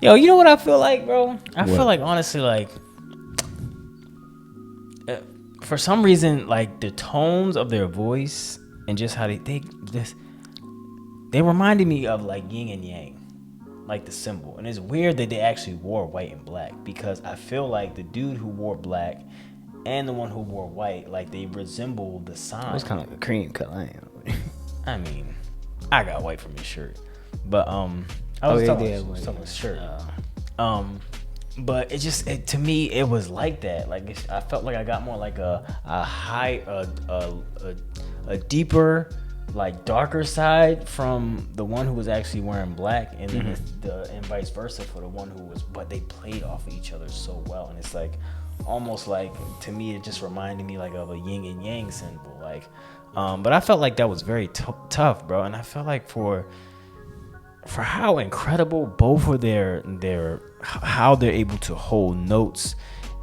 Yo, you know what I feel like, bro? I What? feel like, honestly, like, for some reason, like, the tones of their voice and just how they reminded me of, like, Yin and Yang. Like the symbol. And it's weird that they actually wore white and black, because I feel like the dude who wore black and the one who wore white, like, they resemble the sign. It's kind of like a cream color. I mean, I got white from his shirt, but I was talking about his shirt. But to me, it was like that. Like, I felt like I got more like a deeper, like, darker side from the one who was actually wearing black, and then and vice versa for the one who was. But they played off of each other so well, and it's like almost like, to me, it just reminded me like of a yin and yang symbol. Like, but I felt like that was very tough, bro, and I felt like for how incredible both of how they're able to hold notes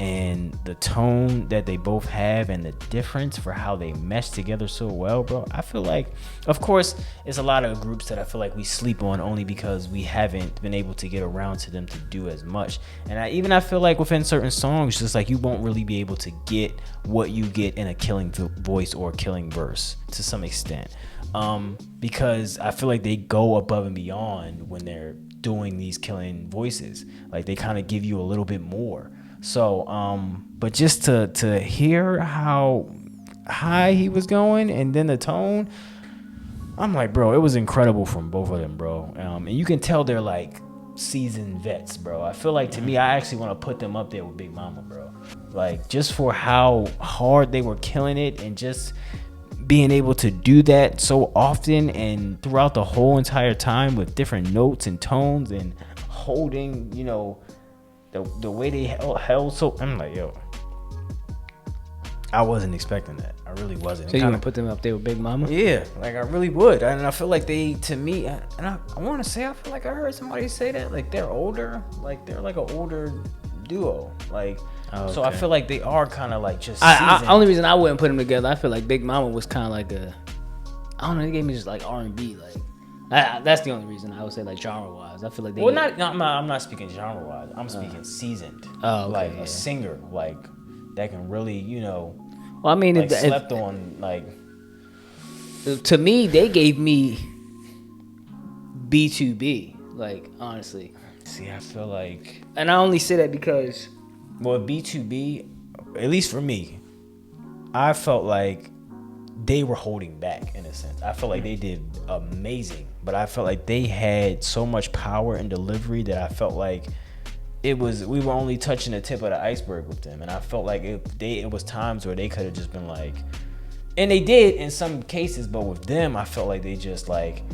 and the tone that they both have and the difference for how they mesh together so well, bro. I feel like, of course, it's a lot of groups that I feel like we sleep on only because we haven't been able to get around to them to do as much. And I feel like within certain songs, just like, you won't really be able to get what you get in a Killing voice or Killing verse to some extent, because I feel like they go above and beyond when they're doing these Killing voices. Like, they kind of give you a little bit more. So, but just to hear how high he was going and then the tone, I'm like, bro, it was incredible from both of them, bro. And you can tell they're like seasoned vets, bro. I feel like, to me, I actually want to put them up there with Big Mama, bro. Like, just for how hard they were killing it, and just being able to do that so often and throughout the whole entire time with different notes and tones and holding, you know, the way they held. So I'm like, yo, I wasn't expecting that. I really wasn't. So you want to put them up there with Big Mama? Yeah, like, I really would. And I feel like they, to me, and I want to say, I feel like I heard somebody say that, like, they're older, like, they're like an older duo, like. Okay. So I feel like they are kind of like just. Only reason I wouldn't put them together, I feel like Big Mama was kind of like I don't know. They gave me just like R&B, like. That's the only reason I would say, like, genre wise. I feel like they. Well, I'm not speaking genre wise. I'm speaking seasoned. Oh, okay, like a singer, like, that can really, you know. Well, I mean, like, slept on, like. To me, they gave me B2B. Like, honestly. See, I feel like. And I only say that because. Well, B2B, at least for me, I felt like they were holding back in a sense. I felt like they did amazing, but I felt like they had so much power and delivery that I felt like we were only touching the tip of the iceberg with them. And I felt like it was times where they could have just been like, and they did in some cases, but with them, I felt like they just like,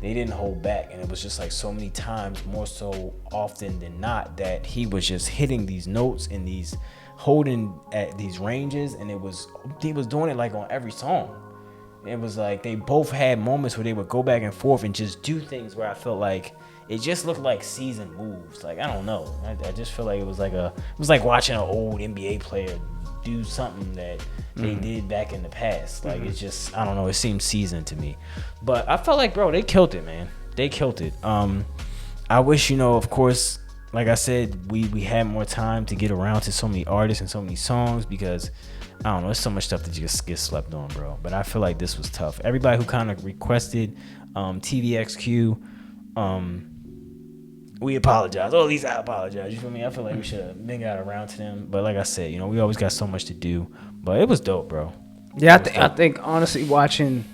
they didn't hold back. And it was just like so many times, more so often than not, that he was just hitting these notes and these holding at these ranges, and he was doing it like on every song. It was like they both had moments where they would go back and forth and just do things where I felt like it just looked like seasoned moves. Like, I don't know, I just feel like it was like watching an old NBA player do something that they did back in the past. Like, it's just, I don't know, it seemed seasoned to me. But I felt like, bro, they killed it, man. They killed it. I wish, you know, of course, like I said, we had more time to get around to so many artists and so many songs, because I don't know, there's so much stuff that just gets slept on, bro. But I feel like this was tough. Everybody who kind of requested TVXQ, we apologize. Or at least I apologize. You feel me? I feel like we should have been got around to them. But like I said, you know, we always got so much to do. But it was dope, bro. Yeah, I think honestly, watching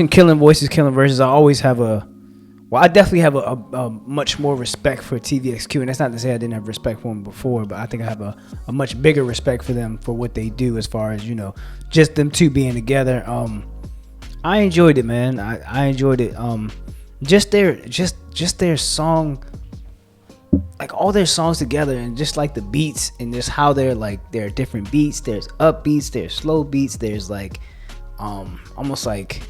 Killing Voices, Killing Verses, I definitely have a much more respect for TVXQ, and that's not to say I didn't have respect for them before, but I think I have a much bigger respect for them for what they do, as far as, you know, just them two being together. I enjoyed it, man. I enjoyed it. Just their song, like all their songs together, and just like the beats, and just how there are different beats. There's upbeats, there's slow beats, there's like almost like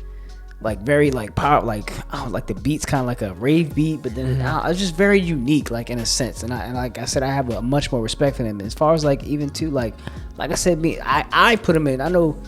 very like power, like the beats kind of like a rave beat, but then it's just very unique, like, in a sense. And like I said, I have a much more respect for them. As far as like, even to like I said, I put them in. I know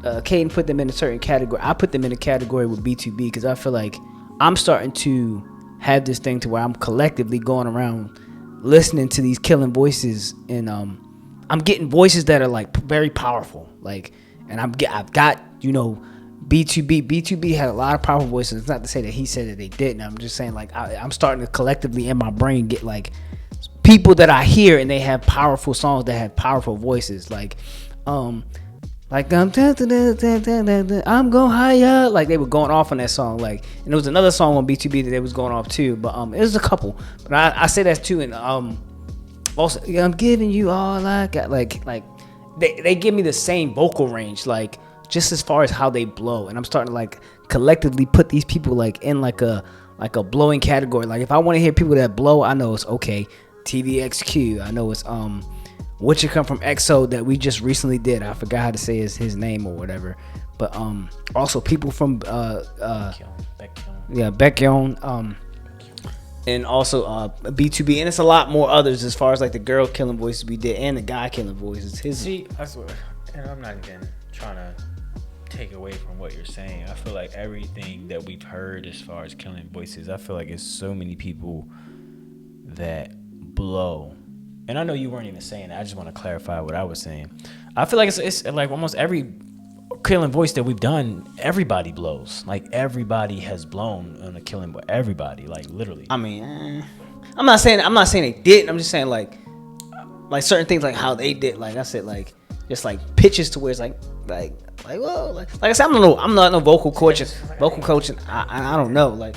Caden put them in a certain category. I put them in a category with B2B, because I feel like I'm starting to have this thing to where I'm collectively going around listening to these killing voices, and I'm getting voices that are like very powerful, like, and I've got, you know, B2B had a lot of powerful voices. It's not to say that he said that they didn't. I'm just saying, like, I'm starting to collectively in my brain get like people that I hear and they have powerful songs that have powerful voices, like I'm going higher, like they were going off on that song, like, and there was another song on B2B that they was going off too, but it was a couple, but I say that too, and also I'm giving you all I got, like they give me the same vocal range, like just as far as how they blow, and I'm starting to like collectively put these people like in like a blowing category. Like if I want to hear people that blow, I know it's okay, TVXQ, I know it's What You Come From EXO that we just recently did. I forgot how to say his name or whatever. But also people from Baekhyun, and also B2B, and it's a lot more others as far as like the girl killing voices we did and the guy killing voices. See, I swear, and I'm not even trying to take away from what you're saying. I feel like everything that we've heard as far as killing voices, I feel like it's so many people that blow. And I know you weren't even saying that. I just want to clarify what I was saying. I feel like it's like almost every killing voice that we've done, everybody blows. Like everybody has blown on a killing voice. Everybody, like literally. I mean, I'm not saying they didn't. I'm just saying like certain things, like how they did. Like I said, like just like pitches to where it's like whoa, like I said, I'm not no vocal coach. I don't know, like.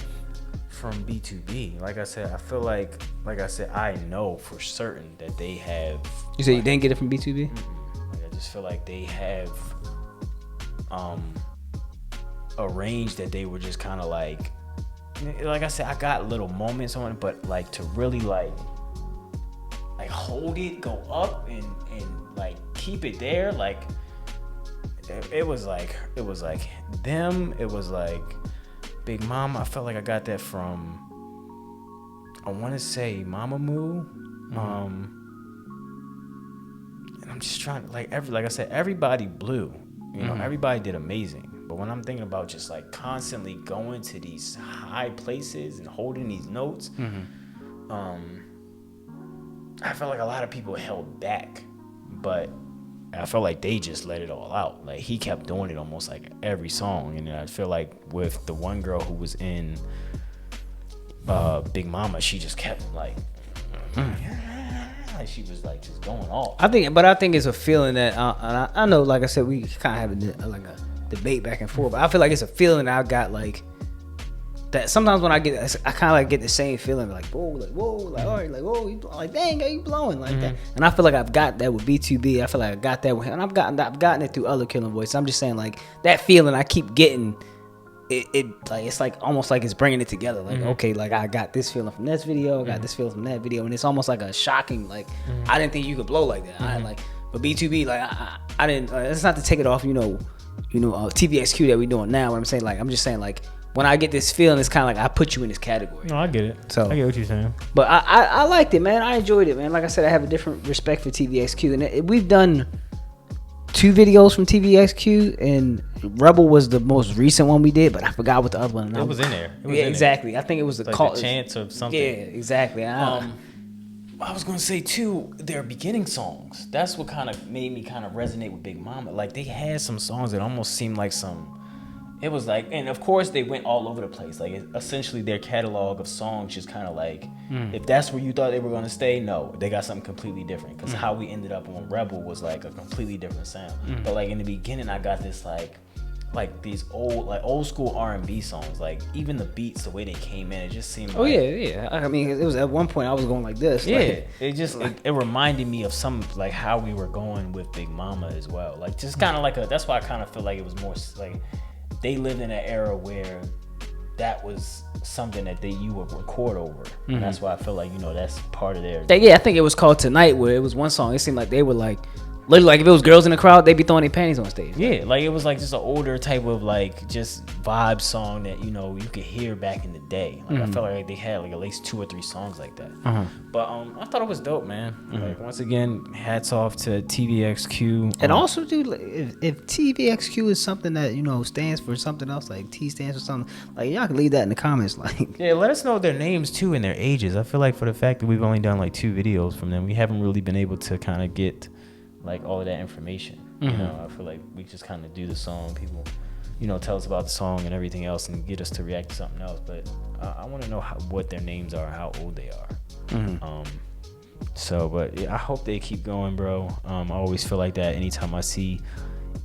From B2B, like I said, I feel like I said, I know for certain that they have. You said you didn't get it from B2B? Like, I just feel like they have a range that they were just kind of like I said, I got little moments on it, but like to really like hold it, go up and like keep it there, like it was like them, it was like Big Mama. I felt like I got that from, I want to say Mamamoo. And I'm just trying to like I said, everybody blew. You know, everybody did amazing. But when I'm thinking about just like constantly going to these high places and holding these notes, I felt like a lot of people held back, but I felt like they just let it all out. Like he kept doing it almost like every song, and I feel like with the one girl who was in Big Mama, she just kept like she was like just going off. I think it's a feeling that and I know, like I said, we kind of have a debate back and forth, but I feel like it's a feeling that I got like that sometimes when I kind of like get the same feeling, like whoa, like all right, like whoa, you like dang, you blowing like that. And I feel like I've got that with B2B. I feel like I got that with him, and I've gotten it through other killing voices. I'm just saying, like that feeling I keep getting, it like it's like almost like it's bringing it together. Like okay, like I got this feeling from this video, I got this feeling from that video, and it's almost like a shocking, like I didn't think you could blow like that. I like, but B2B, like I didn't. It's not to take it off, TVXQ that we doing now. What I'm saying, like I'm just saying, like. When I get this feeling, it's kind of like I put you in this category. No, I get it. So I get what you're saying. But I liked it, man. I enjoyed it, man. Like I said, I have a different respect for TVXQ. And we've done 2 videos from TVXQ, and Rebel was the most recent one we did, but I forgot what the other one. It was in there. Exactly. I think it was the like the chance of something. Yeah, exactly. I was gonna say too, their beginning songs. That's what kind of made me kind of resonate with Big Mama. Like they had some songs that almost seemed like some. It was like, and of course they went all over the place. Like essentially their catalog of songs just kind of like, if that's where you thought they were going to stay, no, they got something completely different. Because how we ended up on Rebel was like a completely different sound. But like in the beginning, I got this like these old school R&B songs. Like even the beats, the way they came in, it just seemed. Oh yeah. I mean, it was at one point I was going like this. Yeah, like, it just it reminded me of some like how we were going with Big Mama as well. Like just kind of like that's why I kind of feel like it was more like. They lived in an era where that was something that you would record over. And that's why I feel like, that's part of their... Yeah, I think it was called Tonight, where it was one song. It seemed like they were like Literally, like if it was girls in the crowd, they'd be throwing their panties on stage. Yeah, like it was like just an older type of like just vibe song that you could hear back in the day. Like I felt like they had like at least 2 or 3 songs like that. But I thought it was dope, man. Like once again, hats off to TVXQ. And also, dude, like, if TVXQ is something that stands for something else, like T stands for something, like y'all can leave that in the comments. Like, yeah, let us know their names too and their ages. I feel like for the fact that we've only done like 2 videos from them, we haven't really been able to kind of get like all of that information. I feel like we just kind of do the song, people tell us about the song and everything else and get us to react to something else, but I want to know what their names are, how old they are. But yeah, I hope they keep going, bro. I always feel like that anytime I see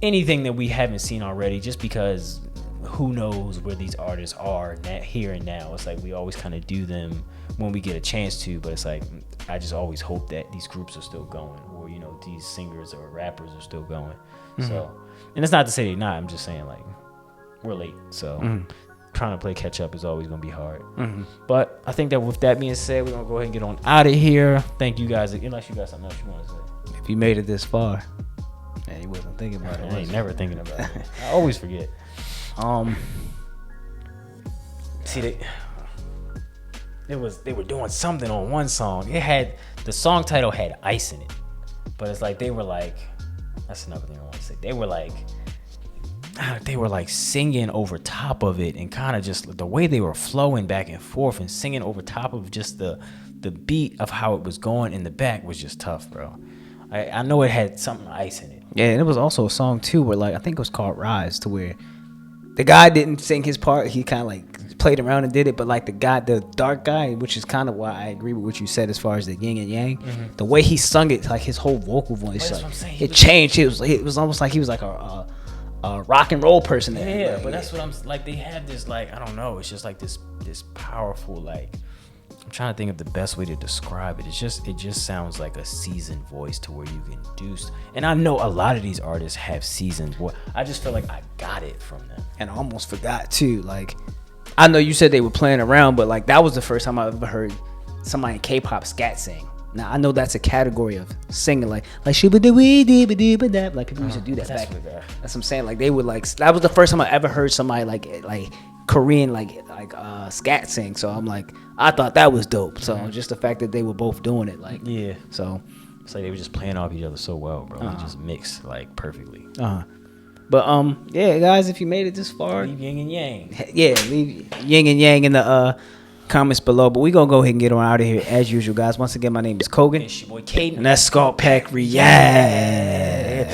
anything that we haven't seen already, just because who knows where these artists are here and now. It's like we always kind of do them when we get a chance to, but it's like I just always hope that these groups are still going, or these singers or rappers are still going. So, and it's not to say they're not, I'm just saying like we're late, so trying to play catch up is always gonna be hard. But I think that with that being said, we're gonna go ahead and get on out of here. Thank you guys, unless you got something else you want to say. if you made it this far, man, you wasn't thinking about it. I ain't never thinking about it. I always forget. See, they were doing something on one song. The song title had ice in it, but it's like they were like, that's another thing I want to say. They were like singing over top of it, and kind of just the way they were flowing back and forth and singing over top of just the beat of how it was going in the back was just tough, bro. I know it had something ice in it. Yeah, and it was also a song too where like I think it was called Rise, to where the guy didn't sing his part. He kind of like played around and did it, but like the dark guy, which is kind of why I agree with what you said as far as the yin and yang. The way he sung it, like his whole vocal voice, like, it changed. It was almost like he was like a rock and roll person. Yeah, like, but that's what I'm like. They have this like, I don't know. It's just like this powerful, like, I'm trying to think of the best way to describe it. It just sounds like a seasoned voice to where you can do. And I know a lot of these artists have seasoned voice. I just feel like I got it from them. And I almost forgot too. Like, I know you said they were playing around, but like that was the first time I ever heard somebody in K-pop scat sing. Now I know that's a category of singing, like shoo-ba-doo-wee-dee-ba-doo-ba-da, like people used to do that back. That's what I'm saying. Like they would like, that was the first time I ever heard somebody like Korean like scat sing. So I'm like, I thought that was dope. So just the fact that they were both doing it, like, yeah. So it's like they were just playing off each other so well, bro. They just mixed like perfectly. But yeah, guys, if you made it this far, leave yin and yang. Yeah, leave yin and yang in the comments below. But we gonna go ahead and get on out of here as usual, guys. Once again, my name is Kogan. It's your boy Caden. And that's SkulkPack React.